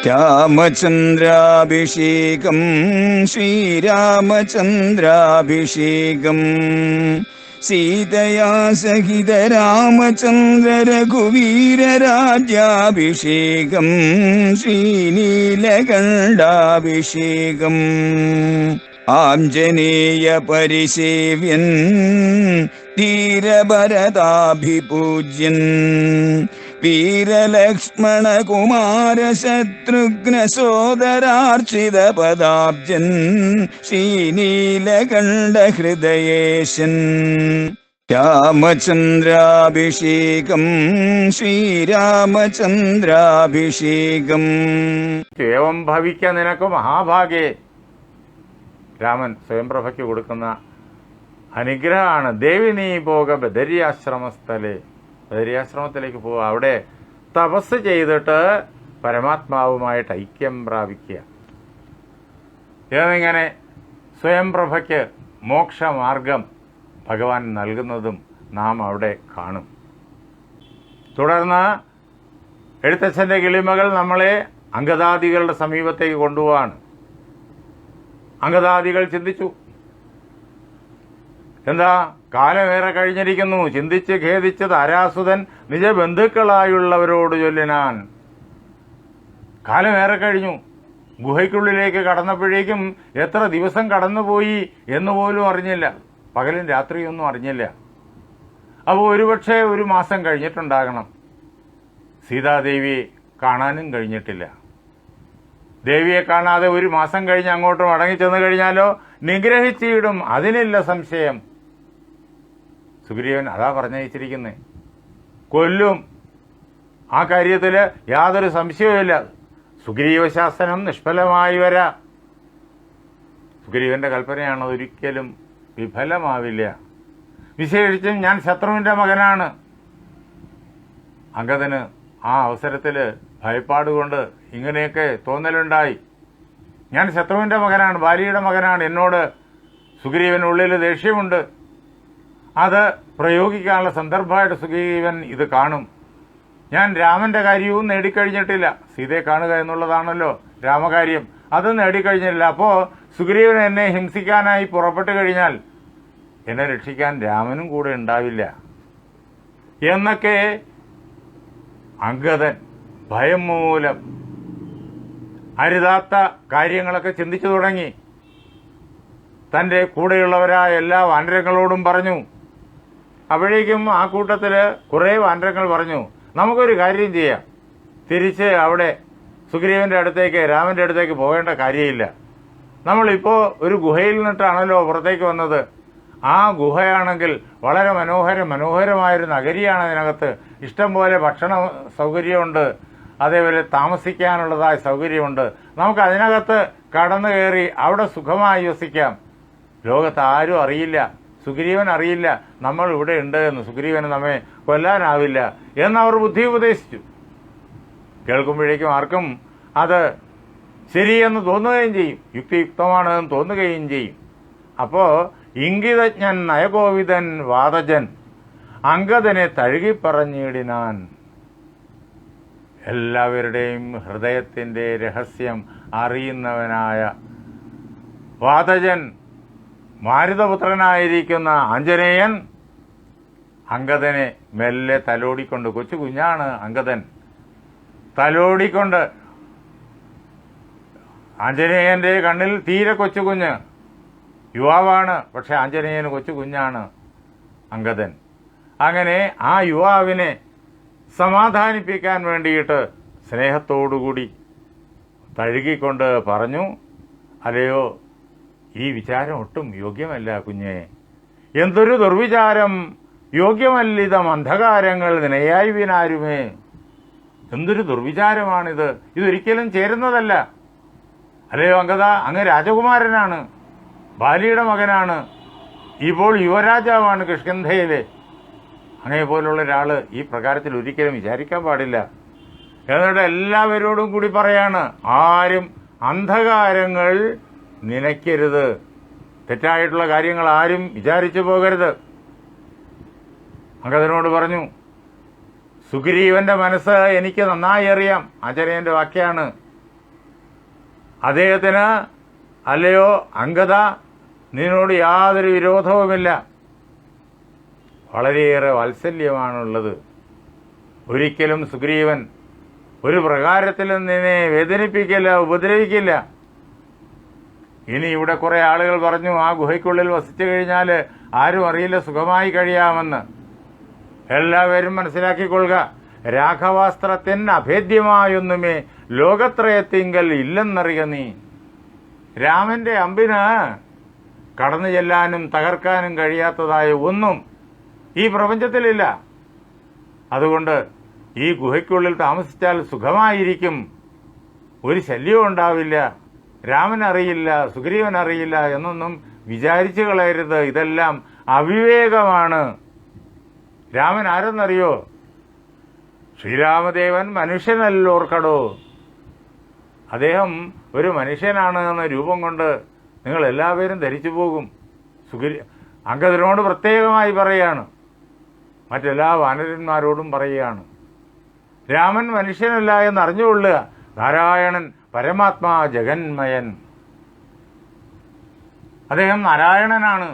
രാമചന്ദ്രാഭിഷേകം ശ്രീരാമചന്ദ്രാഭിഷേകം സീതയാ സഹിത രാമചന്ദ്ര രഘുവീരരാജ്യാഭിഷേകം ശ്രീനീലകണ്ഠാഭിഷേകം ആഞ്ജനേയ പരിസേവ്യൻ ധീരഭരതാഭിപൂജ്യൻ വീരലക്ഷ്മണ കുമാര ശത്രുഘ്ന സോദരാർച്ചിത പദാബ്ജൻ ശ്രീനീലകണ്ഠ ഹൃദയേശൻ രാമചന്ദ്രാഭിഷേകം ശ്രീരാമചന്ദ്രാഭിഷേകം. ഏവം ഭവിക്ക നിനക്ക് മഹാഭാഗ്യേ. രാമൻ സ്വയംപ്രഭയ്ക്ക് കൊടുക്കുന്ന അനുഗ്രഹമാണ്. ദേവി നീ പോക ബദരിയാശ്രമസ്ഥലേ. ബദരിയാശ്രമത്തിലേക്ക് പോവുക, അവിടെ തപസ് ചെയ്തിട്ട് പരമാത്മാവുമായിട്ട് ഐക്യം പ്രാപിക്കുക. എന്നിങ്ങനെ സ്വയംപ്രഭയ്ക്ക് മോക്ഷമാർഗം ഭഗവാൻ നൽകുന്നതും നാം അവിടെ കാണും. തുടർന്ന് എഴുത്തച്ഛൻ്റെ കിളിമകൾ നമ്മളെ അംഗദാദികളുടെ സമീപത്തേക്ക് കൊണ്ടുപോവാണ്. അംഗദാദികൾ ചിന്തിച്ചു, എന്താ കാലമേറെ കഴിഞ്ഞിരിക്കുന്നു, ചിന്തിച്ച് ഖേദിച്ച് താരാസുതൻ നിജബന്ധുക്കളായുള്ളവരോട് ചൊല്ലിനാൻ. കാലമേറെ കഴിഞ്ഞു. ഗുഹയ്ക്കുള്ളിലേക്ക് കടന്നപ്പോഴേക്കും എത്ര ദിവസം കടന്നുപോയി എന്നുപോലും അറിഞ്ഞില്ല. പകലും രാത്രിയൊന്നും അറിഞ്ഞില്ല. അപ്പോൾ ഒരുപക്ഷെ 1 മാസം കഴിഞ്ഞിട്ടുണ്ടാകണം. സീതാദേവിയെ കാണാനും കഴിഞ്ഞിട്ടില്ല. ദേവിയെ കാണാതെ 1 മാസം കഴിഞ്ഞ് അങ്ങോട്ട് മടങ്ങിച്ചെന്ന് കഴിഞ്ഞാലോ നിഗ്രഹിച്ചിടും, അതിനില്ല സംശയം. സുഗ്രീവൻ അതാ പറഞ്ഞയച്ചിരിക്കുന്നത്, കൊല്ലും. ആ കാര്യത്തിൽ യാതൊരു സംശയവുമില്ല. സുഗ്രീവശാസനം നിഷ്ഫലമായി വരാ. സുഗ്രീവന്റെ കൽപ്പനയാണ്, ഒരിക്കലും വിഫലമാവില്ല. വിശേഷിച്ചും ഞാൻ ശത്രുവിൻ്റെ മകനാണ്. അംഗദന് ആ അവസരത്തിൽ ഭയപ്പാടുകൊണ്ട് ഇങ്ങനെയൊക്കെ തോന്നലുണ്ടായി. ഞാൻ ശത്രുവിൻ്റെ മകനാണ്, ബാലിയുടെ മകനാണ്. എന്നോട് സുഗ്രീവനുള്ളിൽ ദേഷ്യമുണ്ട്. അത് പ്രയോഗിക്കാനുള്ള സന്ദർഭമായിട്ട് സുഗ്രീവൻ ഇത് കാണും. ഞാൻ രാമൻ്റെ കാര്യവും നേടിക്കഴിഞ്ഞിട്ടില്ല. സീതയെ കാണുക എന്നുള്ളതാണല്ലോ രാമകാര്യം, അത് നേടിക്കഴിഞ്ഞിട്ടില്ല. അപ്പോൾ സുഗ്രീവൻ എന്നെ ഹിംസിക്കാനായി പുറപ്പെട്ടു കഴിഞ്ഞാൽ എന്നെ രക്ഷിക്കാൻ രാമനും കൂടെ ഉണ്ടാവില്ല എന്നൊക്കെ അംഗദൻ ഭയം മൂലം അരുതാത്ത കാര്യങ്ങളൊക്കെ ചിന്തിച്ചു തുടങ്ങി. തൻ്റെ കൂടെയുള്ളവരായ എല്ലാ വാനരങ്ങളോടും പറഞ്ഞു. അപ്പോഴേക്കും ആ കൂട്ടത്തിൽ കുറേ വാനരങ്ങൾ പറഞ്ഞു, നമുക്കൊരു കാര്യം ചെയ്യാം, തിരിച്ച് അവിടെ സുഗ്രീവൻ്റെ അടുത്തേക്ക് രാമൻ്റെ അടുത്തേക്ക് പോകേണ്ട കാര്യമില്ല. നമ്മളിപ്പോൾ ഒരു ഗുഹയിൽ നിന്നിട്ടാണല്ലോ പുറത്തേക്ക് വന്നത്. ആ ഗുഹയാണെങ്കിൽ വളരെ മനോഹരമായൊരു നഗരിയാണ്. അതിനകത്ത് ഇഷ്ടം പോലെ ഭക്ഷണ സൗകര്യമുണ്ട്, അതേപോലെ താമസിക്കാനുള്ളതായ സൗകര്യമുണ്ട്. നമുക്ക് അതിനകത്ത് കടന്നു കയറി അവിടെ സുഖമായി വസിക്കാം. ലോകത്ത് ആരും അറിയില്ല, സുഗ്രീവൻ അറിയില്ല നമ്മൾ ഇവിടെ ഉണ്ട് എന്ന്. സുഗ്രീവന് നമ്മെ കൊല്ലാനാവില്ല എന്നവർ ബുദ്ധി ഉപദേശിച്ചു. കേൾക്കുമ്പോഴേക്കും ആർക്കും അത് ശരിയെന്ന് തോന്നുകയും ചെയ്യും, യുക്തിയുക്തമാണ് എന്ന് തോന്നുകയും ചെയ്യും. അപ്പോൾ ഇംഗിതജ്ഞൻ നയകോവിദൻ വാദജൻ അംഗദനെ തഴുകിപ്പറഞ്ഞിടിനാൻ. എല്ലാവരുടെയും ഹൃദയത്തിൻ്റെ രഹസ്യം അറിയുന്നവനായ വാദജൻ, മാരുതപുത്രനായിരിക്കുന്ന ആഞ്ജനേയൻ അംഗദനെ മെല്ലെ തലോടിക്കൊണ്ട്, കൊച്ചു കുഞ്ഞാണ് അംഗദൻ, തലോടിക്കൊണ്ട്, ആഞ്ജനേയൻ്റെ കണ്ണിൽ തീരെ കൊച്ചു കുഞ്ഞ്, യുവാവാണ്, പക്ഷെ ആഞ്ജനേയന് കൊച്ചു കുഞ്ഞാണ് അംഗദൻ. അങ്ങനെ ആ യുവാവിനെ സമാധാനിപ്പിക്കാൻ വേണ്ടിയിട്ട് സ്നേഹത്തോടുകൂടി തഴുകിക്കൊണ്ട് പറഞ്ഞു, അല്ലയോ ഈ വിചാരം ഒട്ടും യോഗ്യമല്ല കുഞ്ഞേ. എന്തൊരു ദുർവിചാരം, യോഗ്യമല്ലിതം അന്ധകാരങ്ങൾ നിനയായി വിനാരുമേ. എന്തൊരു ദുർവിചാരമാണിത്, ഇതൊരിക്കലും ചേരുന്നതല്ല. അല്ലയോ അംഗദ, അങ്ങ് രാജകുമാരനാണ്, ബാലിയുടെ മകനാണ്, ഇപ്പോൾ യുവരാജാവാണ് കിഷ്കിന്ധയിലെ. അങ്ങനെപ്പോലുള്ള ഒരാൾ ഈ പ്രകാരത്തിൽ ഒരിക്കലും വിചാരിക്കാൻ പാടില്ല. എന്നിട്ട് എല്ലാവരോടും കൂടി പറയാണ്, ആരും അന്ധകാരങ്ങൾ നനയ്ക്കരുത്, തെറ്റായിട്ടുള്ള കാര്യങ്ങൾ ആരും വിചാരിച്ചു പോകരുത്. അംഗദനോട് പറഞ്ഞു, സുഗ്രീവന്റെ മനസ്സ് എനിക്ക് നന്നായി അറിയാം. ആഞ്ജനേയന്റെ വാക്യാണ്, അദ്ദേഹത്തിന് അല്ലയോ അംഗദ, നിന്നോട് യാതൊരു വിരോധവുമില്ല, വളരെയേറെ വാത്സല്യമാണുള്ളത്. ഒരിക്കലും സുഗ്രീവൻ ഒരു പ്രകാരത്തിലും നിന്നെ വേദനിപ്പിക്കില്ല, ഉപദ്രവിക്കില്ല. ഇനി ഇവിടെ കുറെ ആളുകൾ പറഞ്ഞു ആ ഗുഹയ്ക്കുള്ളിൽ വസിച്ചു കഴിഞ്ഞാൽ ആരും അറിയില്ല, സുഖമായി കഴിയാമെന്ന്. എല്ലാവരും മനസ്സിലാക്കിക്കൊള്ളുക, രാഘവാസ്ത്രത്തിന് അഭേദ്യമായൊന്നുമേ ലോകത്രയത്തിങ്കൽ ഇല്ലെന്നറിയ നീ. രാമന്റെ അമ്പിന് കടന്നു ചെല്ലാനും തകർക്കാനും കഴിയാത്തതായ ഒന്നും ഈ പ്രപഞ്ചത്തിലില്ല. അതുകൊണ്ട് ഈ ഗുഹയ്ക്കുള്ളിൽ താമസിച്ചാൽ സുഖമായിരിക്കും, ഒരു ശല്യവും ഉണ്ടാവില്ല, രാമൻ അറിയില്ല, സുഗ്രീവൻ അറിയില്ല എന്നൊന്നും വിചാരിച്ചു കളയരുത്. ഇതെല്ലാം അവിവേകമാണ്. രാമൻ ആരെന്നറിയോ? ശ്രീരാമദേവൻ മനുഷ്യനല്ലോർക്കടോ. അദ്ദേഹം ഒരു മനുഷ്യനാണ് എന്ന രൂപം കൊണ്ട് നിങ്ങൾ എല്ലാവരും ധരിച്ചു പോകും. അംഗദനോട് പ്രത്യേകമായി പറയുകയാണ്, മറ്റെല്ലാ വാനരന്മാരോടും പറയുകയാണ്, രാമൻ മനുഷ്യനല്ല എന്നറിഞ്ഞുകൊള്ളുക. നാരായണൻ പരമാത്മാ ജഗന്മയൻ. അദ്ദേഹം നാരായണനാണ്.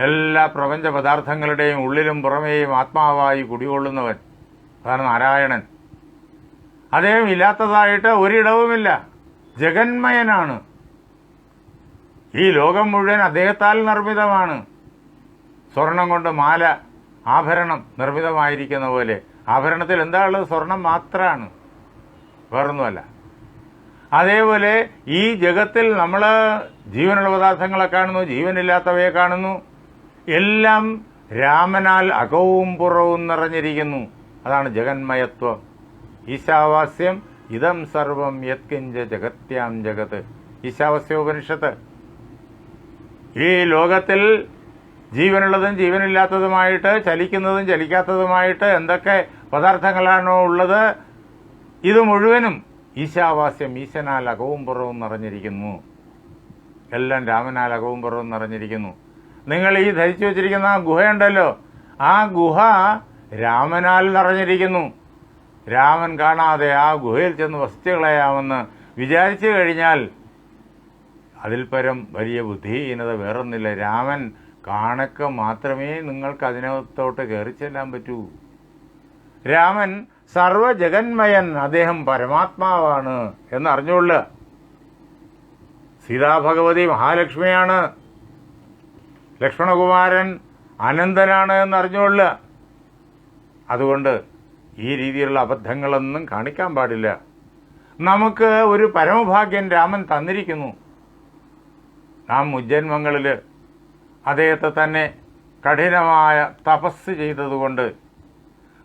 എല്ലാ പ്രപഞ്ച പദാർത്ഥങ്ങളുടെയും ഉള്ളിലും പുറമേയും ആത്മാവായി കുടികൊള്ളുന്നവൻ. അതാണ് നാരായണൻ. അദ്ദേഹം ഇല്ലാത്തതായിട്ട് ഒരിടവുമില്ല. ജഗന്മയനാണ്. ഈ ലോകം മുഴുവൻ അദ്ദേഹത്താൽ നിർമ്മിതമാണ്. സ്വർണം കൊണ്ട് മാല, ആഭരണം നിർമ്മിതമായിരിക്കുന്ന പോലെ. ആഭരണത്തിൽ എന്താ ഉള്ളത്? സ്വർണം മാത്രമാണ്, വേറൊന്നുമല്ല. അതേപോലെ ഈ ജഗത്തിൽ നമ്മൾ ജീവനുള്ള പദാർത്ഥങ്ങളെ കാണുന്നു, ജീവനില്ലാത്തവയെ കാണുന്നു. എല്ലാം രാമനാൽ അകവും പുറവും നിറഞ്ഞിരിക്കുന്നു. അതാണ് ജഗന്മയത്വം. ഈശാവാസ്യം ഇതം സർവം യത്കിഞ്ച ജഗത്യാം ജഗത്. ഈശാവാസ്യോപനിഷത്ത്. ഈ ലോകത്തിൽ ജീവനുള്ളതും ജീവനില്ലാത്തതുമായിട്ട്, ചലിക്കുന്നതും ചലിക്കാത്തതുമായിട്ട് എന്തൊക്കെ പദാർത്ഥങ്ങളാണോ ഉള്ളത്, ഇത് മുഴുവനും ഈശാവാസ്യം, ഈശനാൽ അകവും പുറവും നിറഞ്ഞിരിക്കുന്നു. എല്ലാം രാമനാൽ അകവും പുറവും നിറഞ്ഞിരിക്കുന്നു. നിങ്ങൾ ഈ ധരിച്ചു വച്ചിരിക്കുന്ന ആ ഗുഹയുണ്ടല്ലോ, ആ ഗുഹ രാമനാൽ നിറഞ്ഞിരിക്കുന്നു. രാമൻ കാണാതെ ആ ഗുഹയിൽ ചെന്ന് വസിച്ചു കളയാമെന്ന് വിചാരിച്ചു കഴിഞ്ഞാൽ അതിൽ പരം വലിയ ബുദ്ധിഹീനത വേറൊന്നില്ല. രാമൻ കാണക്ക മാത്രമേ നിങ്ങൾക്ക് അതിനകത്തോട്ട് കയറി ചെല്ലാൻ പറ്റൂ. രാമൻ സർവജഗന്മയൻ, അദ്ദേഹം പരമാത്മാവാണ് എന്നറിഞ്ഞുകൊള്ളുക. സീതാഭഗവതി മഹാലക്ഷ്മിയാണ്, ലക്ഷ്മണകുമാരൻ അനന്തനാണ് എന്നറിഞ്ഞുകൊള്ളുക. അതുകൊണ്ട് ഈ രീതിയിലുള്ള അബദ്ധങ്ങളൊന്നും കാണിക്കാൻ പാടില്ല. നമുക്ക് ഒരു പരമഭാഗ്യം രാമൻ തന്നിരിക്കുന്നു. നാം മുജ്ജന്മങ്ങളിൽ അദ്ദേഹത്തെ തന്നെ കഠിനമായ തപസ് ചെയ്തതുകൊണ്ട്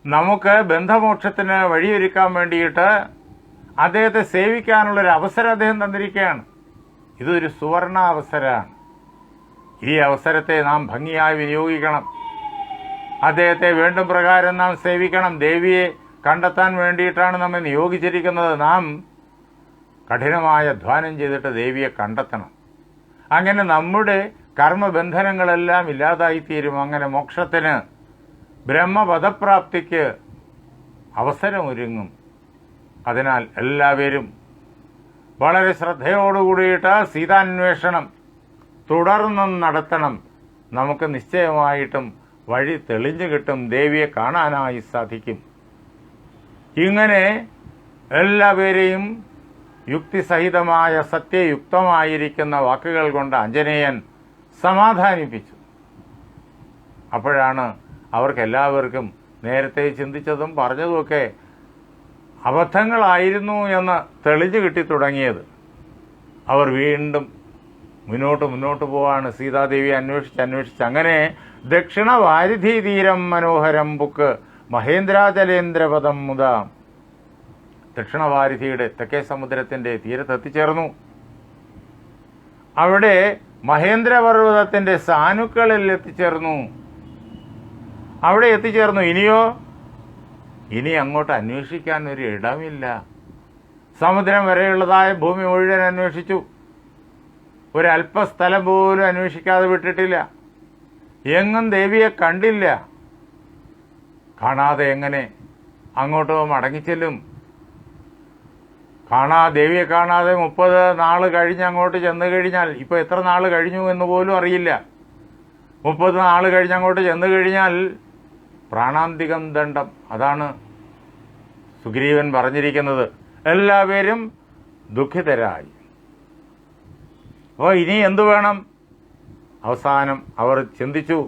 നമുക്ക് ബന്ധമോക്ഷത്തിന് വഴിയൊരുക്കാൻ വേണ്ടിയിട്ട് അദ്ദേഹത്തെ സേവിക്കാനുള്ളൊരു അവസരം അദ്ദേഹം തന്നിരിക്കുകയാണ്. ഇതൊരു സുവർണ അവസരമാണ്. ഈ അവസരത്തെ നാം ഭംഗിയായി വിനിയോഗിക്കണം. അദ്ദേഹത്തെ വേണ്ടും പ്രകാരം നാം സേവിക്കണം. ദേവിയെ കണ്ടെത്താൻ വേണ്ടിയിട്ടാണ് നമ്മെ നിയോഗിച്ചിരിക്കുന്നത്. നാം കഠിനമായ അധ്വാനം ചെയ്തിട്ട് ദേവിയെ കണ്ടെത്തണം. അങ്ങനെ നമ്മുടെ കർമ്മബന്ധനങ്ങളെല്ലാം ഇല്ലാതായിത്തീരും. അങ്ങനെ മോക്ഷത്തിന്, ബ്രഹ്മപദപ്രാപ്തിക്ക് അവസരമൊരുങ്ങും. അതിനാൽ എല്ലാവരും വളരെ ശ്രദ്ധയോടുകൂടിയിട്ട് സീതാന്വേഷണം തുടർന്നും നടത്തണം. നമുക്ക് നിശ്ചയമായിട്ടും വഴി തെളിഞ്ഞു കിട്ടും, ദേവിയെ കാണാനായി സാധിക്കും. ഇങ്ങനെ എല്ലാവരെയും യുക്തിസഹിതമായ സത്യയുക്തമായിരിക്കുന്ന വാക്കുകൾ കൊണ്ട് ആഞ്ജനേയൻ സമാധാനിപ്പിച്ചു. അപ്പോഴാണ് അവർക്കെല്ലാവർക്കും നേരത്തെ ചിന്തിച്ചതും പറഞ്ഞതുമൊക്കെ അബദ്ധങ്ങളായിരുന്നു എന്ന് തെളിഞ്ഞു കിട്ടിത്തുടങ്ങിയത്. അവർ വീണ്ടും മുന്നോട്ട് പോവാണ്. സീതാദേവി അന്വേഷിച്ച് അങ്ങനെ ദക്ഷിണ വാരിധി തീരം മനോഹരം ബുക്ക് മഹേന്ദ്രാചലേന്ദ്രപദം മുത. ദക്ഷിണവാരിധിയുടെ തെക്കേ സമുദ്രത്തിന്റെ തീരത്തെത്തിച്ചേർന്നു. അവിടെ മഹേന്ദ്രപർവ്വതത്തിന്റെ സാനുക്കളിൽ എത്തിച്ചേർന്നു. അവിടെ എത്തിച്ചേർന്നു. ഇനി അങ്ങോട്ട് അന്വേഷിക്കാൻ ഒരു ഇടമില്ല. സമുദ്രം വരെയുള്ളതായ ഭൂമി മുഴുവൻ അന്വേഷിച്ചു. ഒരല്പസ്ഥലം പോലും അന്വേഷിക്കാതെ വിട്ടിട്ടില്ല. എങ്ങും ദേവിയെ കണ്ടില്ല. കാണാതെ എങ്ങനെ അങ്ങോട്ട് മടങ്ങിച്ചെല്ലും? ദേവിയെ കാണാതെ 30 നാൾ കഴിഞ്ഞ് അങ്ങോട്ട് ചെന്ന് കഴിഞ്ഞാൽ, ഇപ്പോൾ എത്ര നാൾ കഴിഞ്ഞു എന്ന് പോലും അറിയില്ല. 30 നാൾ കഴിഞ്ഞ് അങ്ങോട്ട് ചെന്ന് കഴിഞ്ഞാൽ പ്രാണാന്തികം ദണ്ഡം. അതാണ് സുഗ്രീവൻ പറഞ്ഞിരിക്കുന്നത്. എല്ലാവരും ദുഃഖിതരായി. അപ്പോൾ ഇനി എന്തു വേണം? അവസാനം അവർ ചിന്തിച്ചു,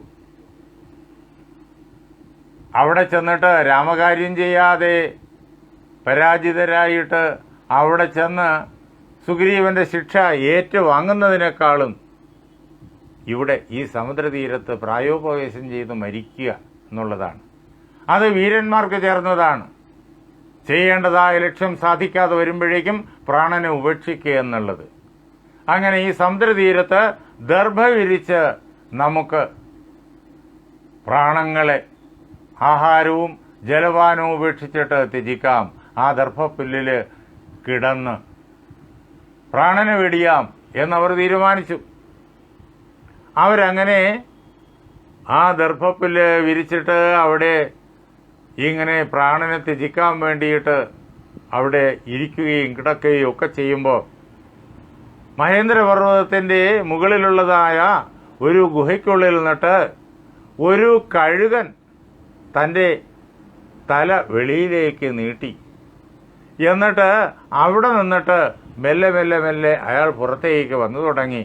അവിടെ ചെന്നിട്ട് രാമകാര്യം ചെയ്യാതെ പരാജിതരായിട്ട് അവിടെ ചെന്ന് സുഗ്രീവന്റെ ശിക്ഷ ഏറ്റുവാങ്ങുന്നതിനേക്കാളും ഇവിടെ ഈ സമുദ്രതീരത്ത് പ്രായോപവേശം ചെയ്ത് മരിക്കുക എന്നുള്ളതാണ്. അത് വീരന്മാർക്ക് ചേർന്നതാണ്. ചെയ്യേണ്ടതായ ലക്ഷ്യം സാധിക്കാതെ വരുമ്പോഴേക്കും പ്രാണനെ ഉപേക്ഷിക്കുക എന്നുള്ളത്. അങ്ങനെ ഈ സമുദ്രതീരത്ത് ദർഭ വിരിച്ച് നമുക്ക് പ്രാണങ്ങളെ ആഹാരവും ജലപാനവും ഉപേക്ഷിച്ചിട്ട് ത്യജിക്കാം. ആ ദർഭപ്പുല്ലിൽ കിടന്ന് പ്രാണനെ വെടിയാം എന്നവർ തീരുമാനിച്ചു. അവരങ്ങനെ ആ ദർഭപ്പുല്ല് വിരിച്ചിട്ട് അവിടെ ഇങ്ങനെ പ്രാണനെ ത്യജിക്കാൻ വേണ്ടിയിട്ട് അവിടെ ഇരിക്കുകയും കിടക്കുകയും ഒക്കെ ചെയ്യുമ്പോൾ മഹേന്ദ്രപർവ്വതത്തിൻ്റെ മുകളിലുള്ളതായ ഒരു ഗുഹയ്ക്കുള്ളിൽ നിന്നിട്ട് ഒരു കഴുകൻ തൻ്റെ തല വെളിയിലേക്ക് നീട്ടി. എന്നിട്ട് അവിടെ നിന്നിട്ട് മെല്ലെ മെല്ലെ മെല്ലെ അയാൾ പുറത്തേക്ക് വന്നു തുടങ്ങി.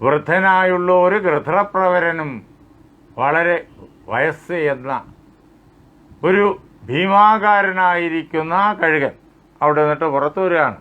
വൃദ്ധനായുള്ള ഒരു ഗൃധ്രപ്രവരനും വളരെ വയസ്സ് എന്ന ഒരു ഭീമാകാരനായിരിക്കുന്ന കഴുകൻ അവിടെ നിന്നിട്ട് പുറത്തു വരികയാണ്.